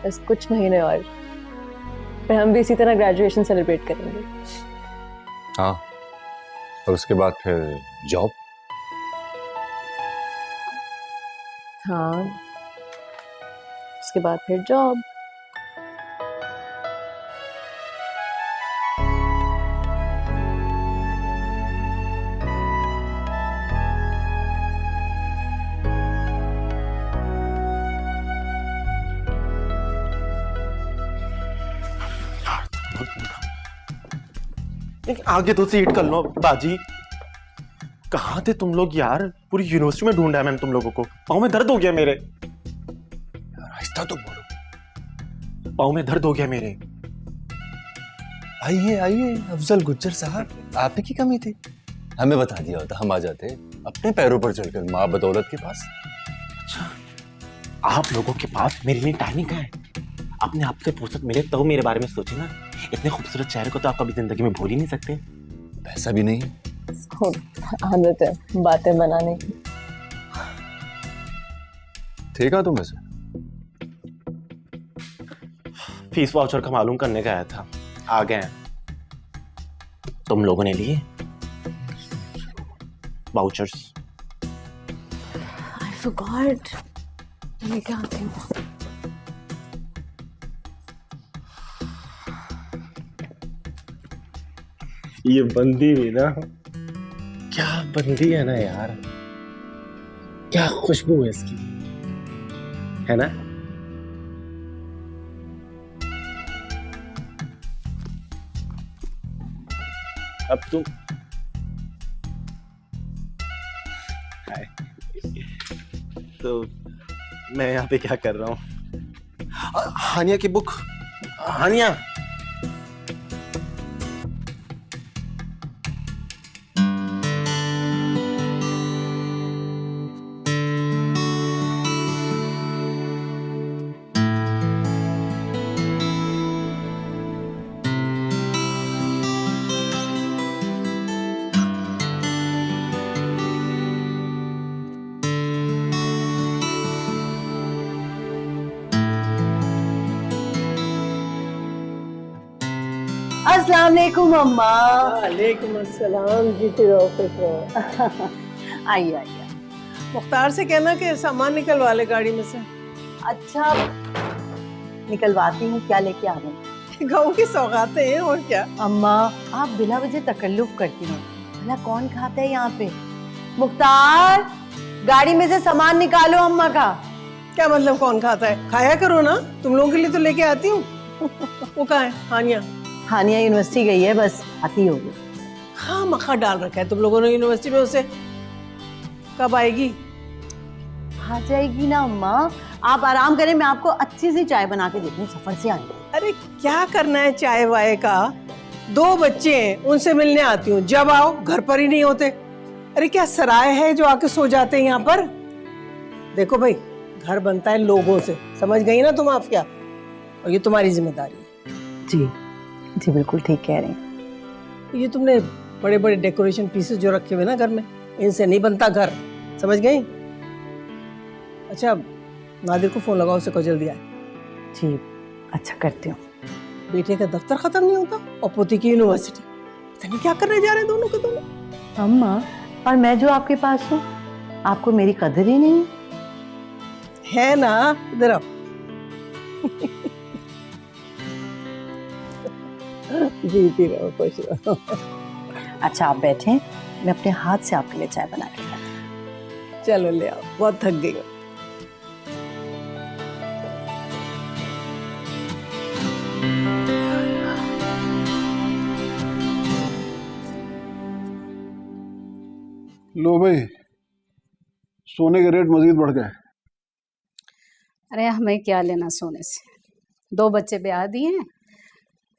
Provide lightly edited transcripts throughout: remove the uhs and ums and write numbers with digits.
बस कुछ महीने और, फिर हम भी इसी तरह ग्रेजुएशन सेलिब्रेट करेंगे। हाँ, और उसके बाद फिर जॉब। हाँ, उसके बाद फिर जॉब। आगे तो सीट कर लो बाजी। कहाँ थे तुम लोग यार? पूरी यूनिवर्सिटी में ढूंढा है मैंने तुम लोगों को। पाँव में दर्द हो गया मेरे। आहिस्ता तो बोलो। पाँव में दर्द हो गया मेरे। आइए आइए अफजल गुज्जर साहब, आप ही की कमी थी। हमें बता दिया होता हम आ जाते अपने पैरों पर चलकर माँ बदौलत के पास। अच्छा, आप लोगों के पास मेरे लिए टाइम कहाँ है? अपने आप से फुर्सत मिले तो मेरे बारे में सोचे ना। इतने खूबसूरत चेहरे को तो आप कभी जिंदगी में भूल ही नहीं सकते। पैसा भी नहीं है। आदत है बातें बनाने की। थे कहाँ तुम वैसे? फीस वाउचर का मालूम करने का आया था, आ गए हैं। तुम लोगों ने लिए वाउचर्स? I forgot। मैं क्या आती हूँ। ये बंदी भी ना, क्या बंदी है ना यार, क्या खुशबू है इसकी, है ना? अब तुम तो मैं यहाँ पे क्या कर रहा हूँ? हानिया की बुक। हानिया, अस्सलाम वालेकुम अम्मा। वालेकुम अस्सलाम। जीते रहो खुश रहो। आइए आइए। मुख्तार से कहना कि सामान निकलवा ले गाड़ी में से। अच्छा निकलवाती हूँ, क्या लेके आ रहे हैं? गाँव की सौगातें हैं और क्या। अम्मा आप बिला वजह तकल्लुफ करती हैं, भला कौन खाता है यहाँ पे? मुख्तार गाड़ी में से सामान निकालो अम्मा का। क्या मतलब कौन खाता है? खाया करो ना, तुम लोगों के लिए तो लेके आती हूँ। वो कहाँ है हानिया? हानिया यूनिवर्सिटी गई है, बस आती होगी। हाँ मखा डाल रखा है तुम लोगों ने यूनिवर्सिटी में उसे। कब आएगी? आ जाएगी ना अम्मा, आप आराम करें, मैं आपको अच्छी सी चाय बना के देती हूँ, सफर से आई। अरे क्या करना है चाय वाय का? 2 बच्चे हैं, उनसे मिलने आती हूँ, जब आओ घर पर ही नहीं होते। अरे क्या सराय है जो आके सो जाते हैं यहाँ पर? देखो भाई, घर बनता है लोगों से, समझ गई ना तुम? आप क्या, और ये तुम्हारी जिम्मेदारी है। जी जी बिल्कुल ठीक कह रही हैं। ये तुमने बड़े बड़े डेकोरेशन पीसेस जो रखे हुए ना घर में, इनसे नहीं बनता घर, समझ गई? अच्छा नादिर को फोन लगाओ, उसे को जल्दी आए। जी अच्छा करती हूँ। बेटे का दफ्तर खत्म नहीं होता और पोती की यूनिवर्सिटी, पता नहीं क्या करने जा रहे हैं दोनों के दोनों। अम्मा और मैं जो आपके पास हूँ, आपको मेरी कदर ही नहीं है ना? इधर आओ। जीती रहो खुश रहो। अच्छा आप बैठे, मैं अपने हाथ से आपके लिए चाय बना के लाती हूँ। चलो ले आओ, बहुत थक गई हो। लो भाई, सोने के रेट मजीद बढ़ गए। अरे हमें क्या लेना सोने से, 2 बच्चे ब्याह दिए हैं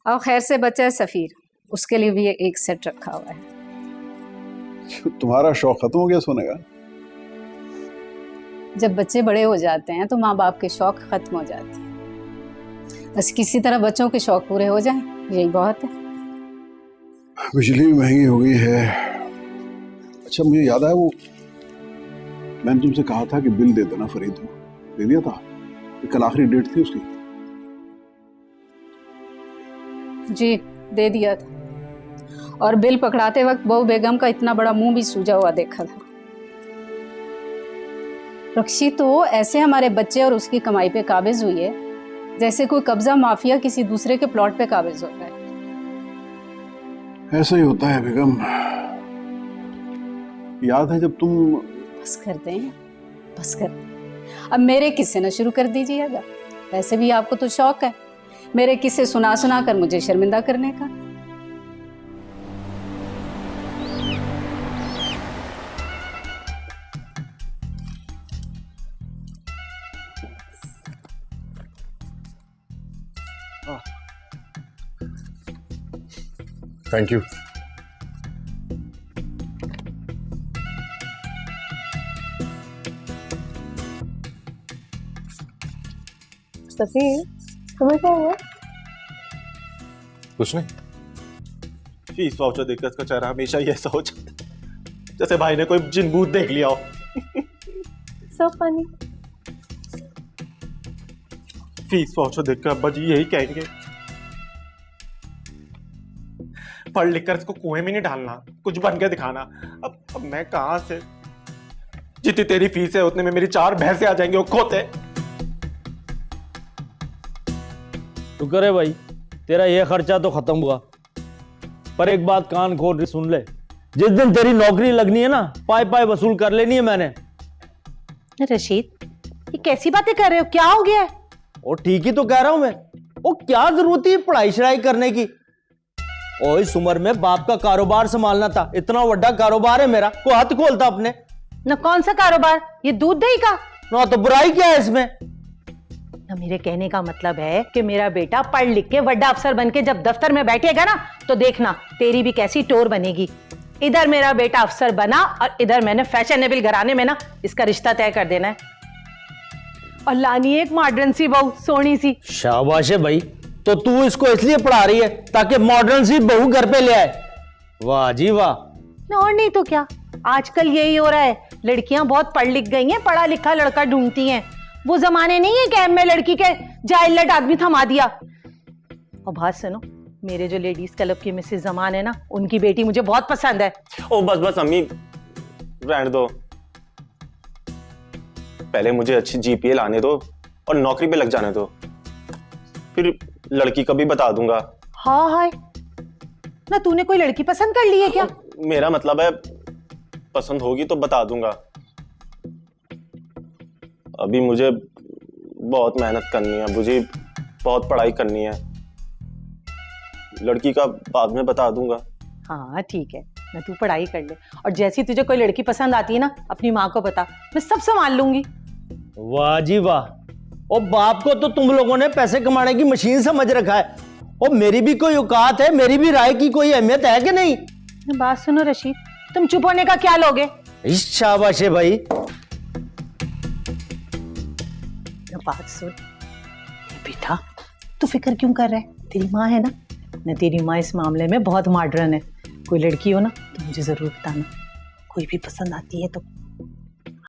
और खैर से बच्चा है सफीर, उसके लिए भी एक सेट रखा हुआ है। तुम्हारा शौक खत्म हो गया सोने का? जब बच्चे बड़े हो जाते हैं तो माँ बाप के शौक खत्म हो जाते हैं, बस किसी तरह बच्चों के शौक पूरे हो जाएं, यही बहुत है। बिजली भी महंगी हो गई है। अच्छा मुझे याद आया, वो मैंने तुमसे कहा था कि बिल दे देना फरीद को, दे दिया था? कल आखिरी डेट थी उसकी। जी दे दिया था, और बिल पकड़ाते वक्त बहू बेगम का इतना बड़ा मुंह भी सूजा हुआ देखा था। रक्षी तो ऐसे हमारे बच्चे और उसकी कमाई पे काबिज हुई है जैसे कोई कब्जा माफिया किसी दूसरे के प्लॉट पे काबिज होता है। ऐसा ही होता है बेगम। याद है जब तुम बस करते हैं, बस कर। अब मेरे किस्से ना शुरू कर दीजिएगा, वैसे भी आपको तो शौक है मेरे किस्से सुना सुना कर मुझे शर्मिंदा करने का। Thank you. सफीर, तुम्हें क्या हुआ? कुछ नहीं। फीस वाउचर देखकर इसका चेहरा हमेशा ही ऐसा हो जाता है जैसे भाई ने कोई जिन भूत देख लिया हो। सब पानी। फीस वाउचर देखकर अब्बा जी यही कहेंगे, पढ़ लिख कर इसको कुएं में नहीं डालना, कुछ बन के दिखाना। अब मैं कहां से, जितनी तेरी फीस है उतने में मेरी 4 भैंसे आ जाएंगे वो खोते। शुक्र है भाई तेरा ये खर्चा तो खत्म हुआ, पर एक बात कान खोल के सुन ले, जिस दिन तेरी नौकरी लगनी है ना, पाई पाई वसूल कर लेनी है मैंने। रशीद, ये कैसी बातें कर रहे हो? क्या हो गया है? और ठीक ही तो कह रहा हूं मैं। वो क्या जरूरत थी पढ़ाई शढ़ाई करने की? और इस उम्र में बाप का कारोबार संभालना था, इतना बड़ा कारोबार है मेरा, को हाथ खोलता अपने। ना कौन सा कारोबार? ये दूध दही का? ना तो बुराई क्या है इसमें? ना मेरे कहने का मतलब है कि मेरा बेटा पढ़ लिख के बड़ा अफसर बन के जब दफ्तर में बैठेगा ना, तो देखना तेरी भी कैसी टोर बनेगी। इधर मेरा बेटा अफसर बना और इधर मैंने फैशनेबल घराने में ना इसका रिश्ता तय कर देना है, और लानी एक मॉडर्न सी बहू, सोनी सी। शाबाश है भाई, तो तू इसको इसलिए पढ़ा रही है ताकि मॉडर्न सी बहू घर पे ले आए। वाह जी वाह। और नहीं तो क्या, आजकल यही हो रहा है, लड़कियां बहुत पढ़ लिख गई हैं, पढ़ा लिखा लड़का ढूंढती हैं। वो जमाने नहीं है कैब में लड़की के जाइलट आदमी थमा दिया। और बात सुनो, मेरे जो लेडीज क्लब की मिसेस जमान है ना, उनकी बेटी मुझे बहुत पसंद है। ओ बस बस अम्मी, रहने दो, पहले मुझे अच्छी जीपीए लाने दो और नौकरी पे लग जाने दो, फिर लड़की का भी बता दूंगा। हाँ हाय ना, तूने कोई लड़की पसंद कर ली है क्या? मेरा मतलब है पसंद होगी तो बता दूंगा, अभी मुझे बहुत मेहनत करनी है, मुझे बहुत पढ़ाई करनी है, लड़की का बाद में बता दूंगा। हाँ ठीक है ना, तू पढ़ाई कर ले, और जैसी तुझे कोई लड़की पसंद आती है ना, अपनी माँ को बता, मैं सब संभाल लूंगी। वाह जी वाह। और बाप को तो तुम लोगों ने पैसे कमाने की मशीन समझ रखा है, और मेरी भी कोई औकात है, मेरी भी राय की कोई अहमियत है कि नहीं? बात सुनो रशीद, तुम चुप होने का क्या लोगे? शाबाश है भाई। बात सुन बेटा, तू फिक्र क्यों कर रहा है? तेरी माँ है ना, तेरी माँ इस मामले में बहुत मॉडर्न है। कोई लड़की हो ना तो मुझे जरूर बताना, कोई भी पसंद आती है तो।